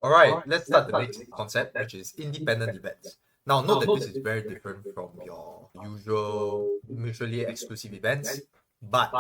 Alright, let's start the next concept, which is independent events. Now, note that this is very different from your usual mutually exclusive events, but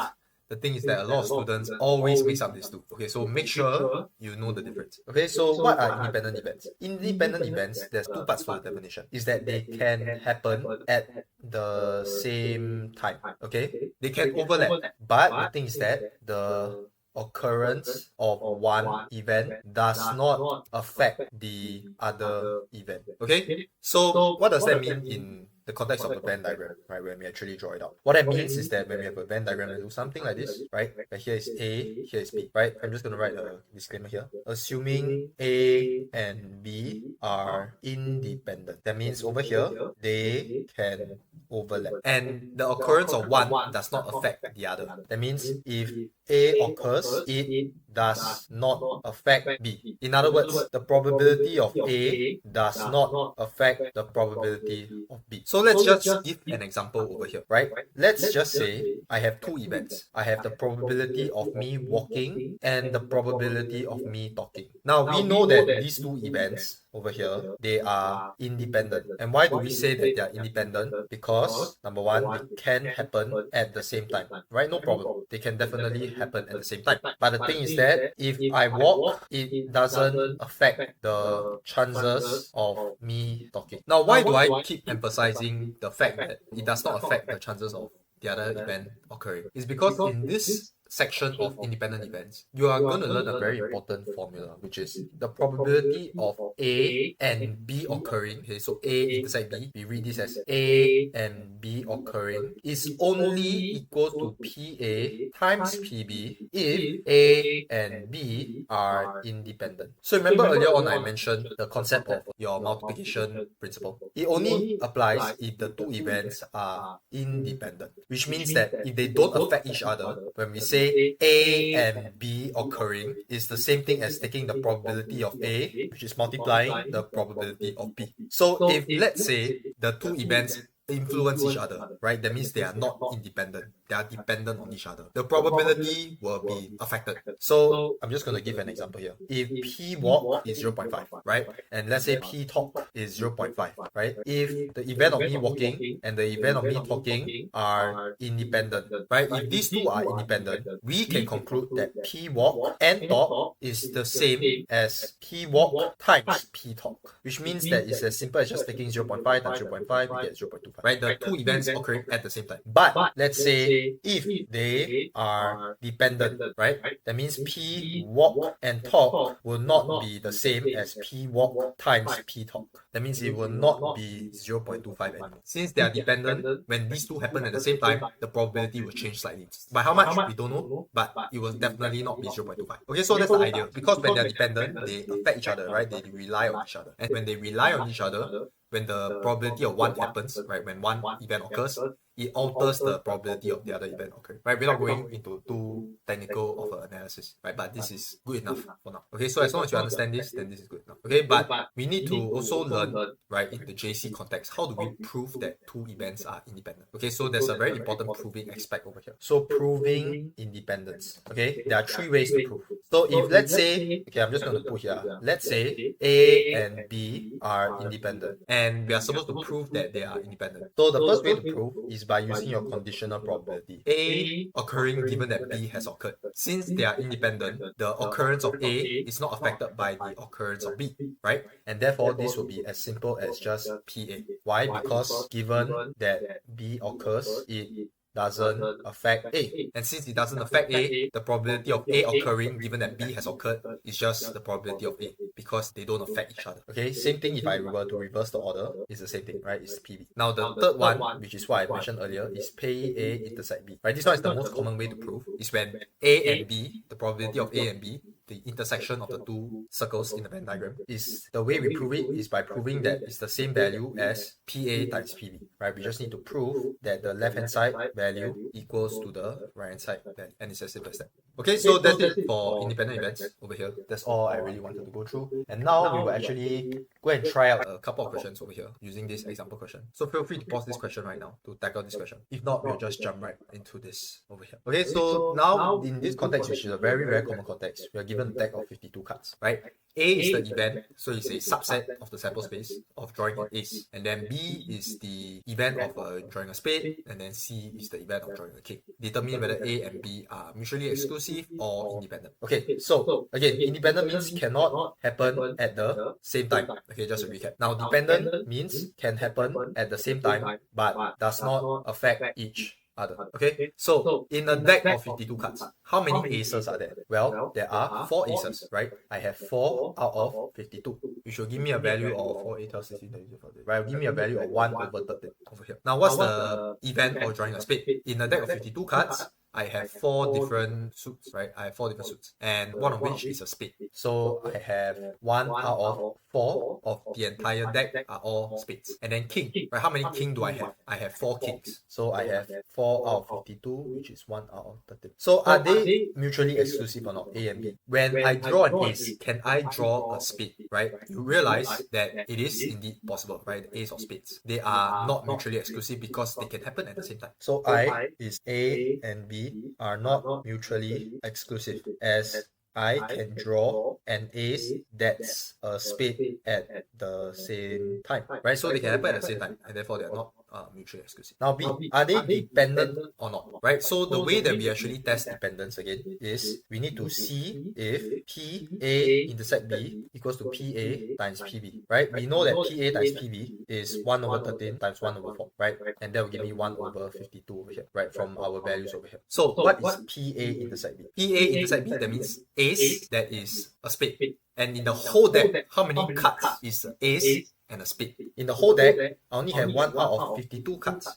the thing is that a lot of students always mix up these two. Okay, so make sure you know the difference. Okay, so what are independent events? Independent events, there's two parts to the definition. Is that they can happen at the same time. Okay, they can overlap, but the thing is that the occurrence of one event does not affect the other event. Okay? So what does that mean in the context of the Venn diagram, right? When we actually draw it out. What that means is that when we have a Venn diagram, we do something like this, right? Like here is A, here is B, right? I'm just gonna write a disclaimer here. Assuming A and B are independent. That means over here, they can overlap. And the occurrence of one does not affect the other. That means if A occurs, it does not affect B. In other words, the probability of A does not affect the probability of B. So let's just give an example over here, right? Let's just say I have two events. I have the probability of me walking and the probability of me talking. Now we know that these two events over here, they are independent. And why do we say that they are independent? Because number one, they can happen at the same time, right? No problem. They can definitely happen at the same time. But the thing is that if I walk, it doesn't affect the chances of me talking. Now, why do I keep emphasizing the fact that it does not affect the chances of the other event occurring? It's because in this section of independent events, you are going to learn a very important formula, which is the probability of A and B occurring. Okay, so A intersect B, we read this as A and B occurring, is only equal to PA times PB if A and B are independent. So remember earlier on I mentioned the concept of your multiplication principle. It only applies if the two events are independent, which means that if they don't affect each other, when we say A and B occurring, is the same thing as taking the probability of A, which is multiplying the probability of B. So if let's say the two events influence each other, right? That means they are not independent. They are dependent on each other. The probability will be affected. So I'm just going to give an example here. If P walk is 0.5, right? And let's say P talk is 0.5, right? If the event of me walking and the event of me talking are independent, right? If these two are independent, we can conclude that P walk and talk is the same as P walk times P talk, which means that it's as simple as just taking 0.5 times 0.5, we get 0.25. Right? The two events occurring at the same time. But let's say if they are dependent, right? That means P walk and talk will not be the same as P walk times P talk. That means it will not be 0.25 anymore. Since they are dependent, when these two happen at the same time, the probability will change slightly. By how much? We don't know, but it will definitely not be 0.25. Okay, so that's the idea. Because when they're dependent, they affect each other, right? They rely on each other. And when they rely on each other, when the probability of one happens, right, when one event occurs, it alters the probability of the other event occurring, right? We're not going into too technical of an analysis, right? But this is good enough for now. Okay, so as long as you understand this, then this is good enough. Okay, but we need to also learn, right, in the JC context, how do we prove that two events are independent? Okay, so there's a very important proving aspect over here. So proving independence. Okay, there are three ways to prove. So if let's say, okay, I'm just going to put here, let's say A and B are independent, and we are supposed to prove that they are independent. So the first way to prove is by using your conditional probability. A occurring given that B has occurred. Since they are independent, the occurrence of A is not affected by the occurrence of B, right? And therefore, this will be as simple as just PA. Why? Because given that B occurs, it doesn't affect A. And since it doesn't affect A, the probability of A occurring given that B has occurred is just the probability of A, because they don't affect each other. Okay, same thing if I were to reverse the order, it's the same thing, right? It's PB. Now the third one, which is what I mentioned earlier, is A intersect B, right? This one is the most common way to prove, is when A and B, the probability of A and B, the intersection of the two circles in the Venn diagram, is the way we prove it is by proving that it's the same value as PA times PB, right? We just need to prove that the left hand side value equals to the right hand side value, and it's as simple as that. Okay, so that's it for independent events over here. That's all I really wanted to go through. And now we will actually go and try out a couple of questions over here using this example question. So feel free to pause this question right now to tackle this question. If not, we'll just jump right into this over here. Okay, so now in this context, which is a very, very common context, we are given a deck of 52 cards, right? A is the event, so it's a subset of the sample space of drawing an ace. And then B is the event of drawing a spade, and then C is the event of drawing a king. Determine whether A and B are mutually exclusive or independent. Okay, so again, independent means cannot happen at the same time. Okay, just to recap. Now, dependent means can happen at the same time, but does not affect each other. Okay, so in a deck of 52 cards, how many aces are there? Well, there are 4 aces, right? I have 4 out of 52. You should give me a value of 4, 8, 12, 16, 17, 18, right? Give me a value of 1 over 13 over here. Now, what's the event of drawing a spade? In a deck of 52 cards, I have 4 different suits, right? I have 4 different suits, and one of which is a spade. So I have 1 out of 4 of the entire deck are all spades. And then king, right? How many king do I have? I have 4 kings. So I have 4 out of 52, which is 1 out of 13. So are they mutually exclusive or not, A and B? When I draw an ace, can I draw a spade, right? You realize that it is indeed possible, right? The ace of spades. They are not mutually exclusive because they can happen at the same time. So I is A and B are not mutually exclusive, as I can draw an ace that's a spade at the same time, right? So they can happen at the same time, and therefore they are not mutually exclusive. Now B, are they dependent or not, right? So the way that we actually test dependence again is we need to see if PA intersect B equals to PA times PB, right? We know that PA times PB is 1 over 13 times 1 over 4, right? And that will give me 1 over 52 over here, right? From our values over here. So what is PA intersect B? PA intersect B, that means ace that is a spade. And in the whole deck, how many cards is an ace and a spade? In the whole deck, I only have 1 out of 52 cards,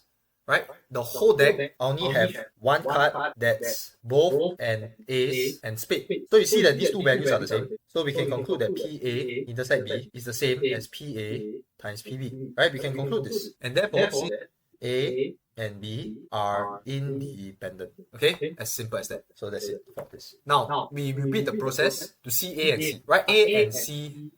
right? The whole deck, I only have 1 card that's both an ace and spade. So you see that these two values are the same. So we can conclude that PA intersect B is the same as PA times PB, right? We can conclude this. And therefore, since A and B are independent. Okay? As simple as that. So that's it for this. Now, we repeat the process to see A and C, right? A and C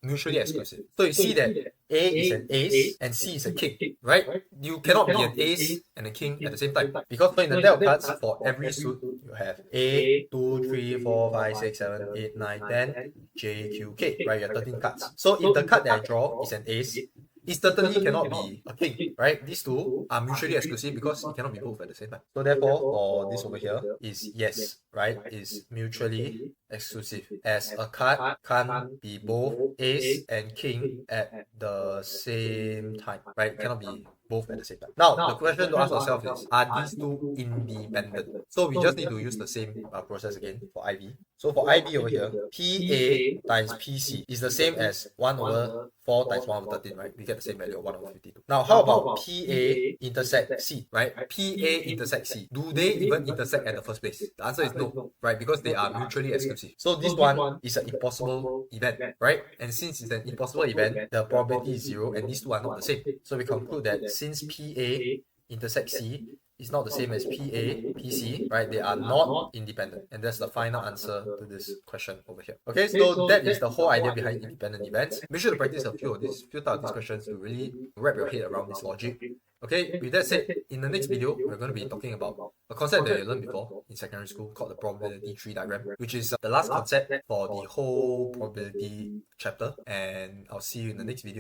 mutually exclusive. So you see that A is an ace and C is a king, right? You cannot be an ace and a king at the same time. Because in the deck of cards, for every suit, you have A, 2, 3, 4, 5, 6, 7, 8, 9, 10, J, Q, K, right? You have 13 cards. So if the card that I draw is an ace, it certainly cannot be a king, right? These two are mutually exclusive because it cannot be both at the same time. So therefore, for this over here is yes, right? Is mutually exclusive, as a card can't be both ace and king at the same time, right? It cannot be both at the same time. Now, the question to ask ourselves is, are these two independent? So we just need to use the same process again for IB. So for IB over here, PA times PC is the same as 1 over 4 times 1 over 13, right? We get the same value of 1 over 52. Now, how about PA intersect C, right? PA intersect C. Do they even intersect at the first place? The answer is no, right? Because they are mutually exclusive. So this one is an impossible event, right? And since it's an impossible event, the probability is 0, and these two are not the same. So we conclude that since PA intersect C is not the same as PA, PC, right? They are not independent. And that's the final answer to this question over here. Okay, so that is the whole idea behind independent events. Make sure to practice a few types of these questions to really wrap your head around this logic. Okay, with that said, in the next video, we're going to be talking about a concept that you learned before in secondary school called the probability tree diagram, which is the last concept for the whole probability chapter. And I'll see you in the next video.